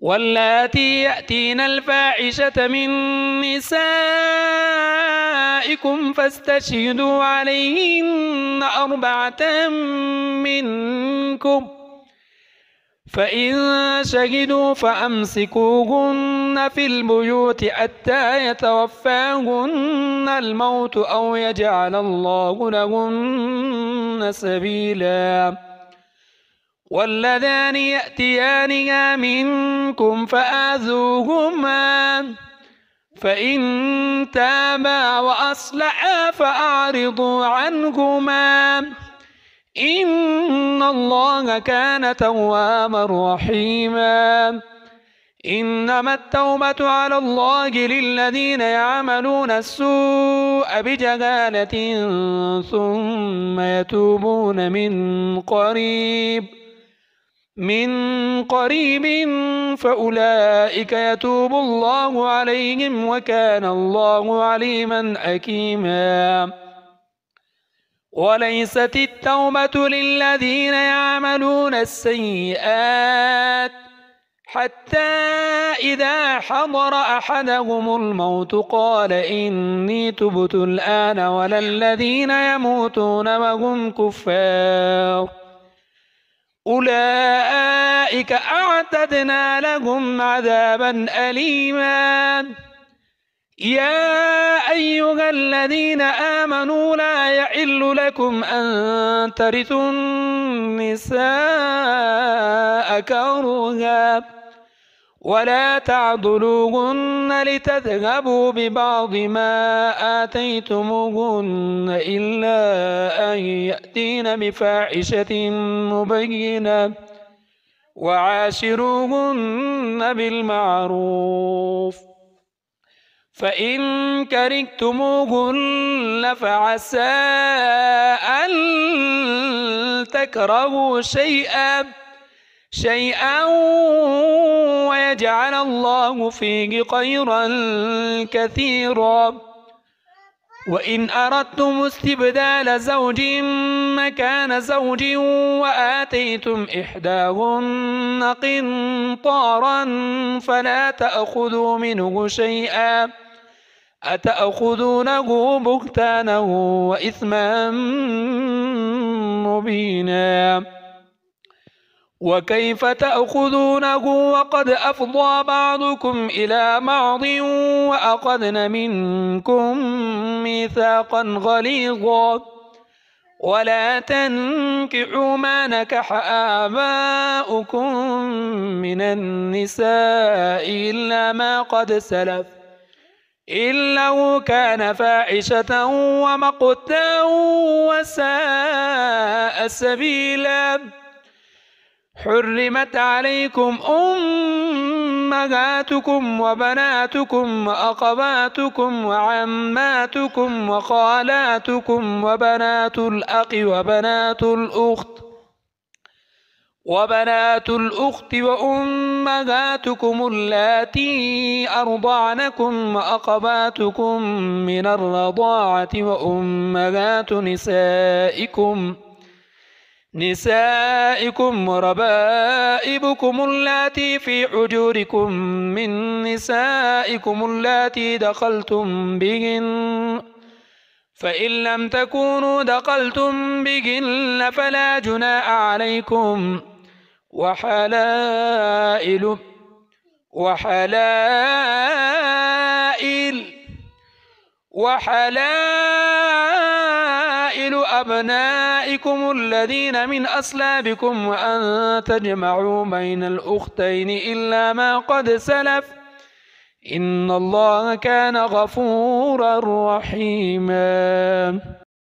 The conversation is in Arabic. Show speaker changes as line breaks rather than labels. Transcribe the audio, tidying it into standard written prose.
واللاتي يأتين الفاحشة من نسائكم فاستشهدوا عليهن 4 منكم، فإن شهدوا فأمسكوهن في البيوت حتى يتوفاهن الموت أو يجعل الله لهن سبيلا. واللذان يأتيانها منكم فآذوهما، فإن تابا وأصلحا فأعرضوا عنهما، إن الله كان توابا رحيما. إنما التوبة على الله للذين يعملون السوء بجهالة ثم يتوبون من قريب فأولئك يتوب الله عليهم وكان الله عليما حكيما. وليست التوبة للذين يعملون السيئات حتى إذا حضر أحدهم الموت قال إني تبت الآن، ولا الذين يموتون وهم كفار أولئك أعتدنا لهم عذابا أليما. يا أيها الذين آمنوا لا يحل لكم أن ترثوا النساء كرها ولا تعضلوهن لتذهبوا ببعض ما آتيتموهن إلا أن يأتين بفاحشة مبينة وعاشروهن بالمعروف، فإن كرهتموهن فعسى أن تكرهوا شيئا ويجعل الله فيه خيرا كثيرا. وإن أردتم استبدال زوج مكان زوج وآتيتم إحداهن قنطارا فلا تأخذوا منه شيئا، أتأخذونه بهتانا وإثما مبينا. وكيف تأخذونه وقد أفضى بعضكم إلى بعض وأخذن منكم ميثاقا غليظا. ولا تنكحوا ما نكح آباؤكم من النساء إلا ما قد سلف إنه كان فاحشة ومقتا وساء سبيلا. حرمت عليكم أمهاتكم وبناتكم وأخواتكم وعماتكم وخالاتكم وبنات الأخ وبنات الأخت وأمهاتكم اللاتي أرضعنكم وأخواتكم من الرضاعة وأمهات نسائكم وربائبكم اللاتي في حجوركم من نسائكم اللاتي دخلتم بهن، فإن لم تكونوا دخلتم بهن فلا جناح عليكم. وحلائل أبنائكم الذين من أصلابكم وأن تجمعوا بين الأختين إلا ما قد سلف إن الله كان غفورا رحيما.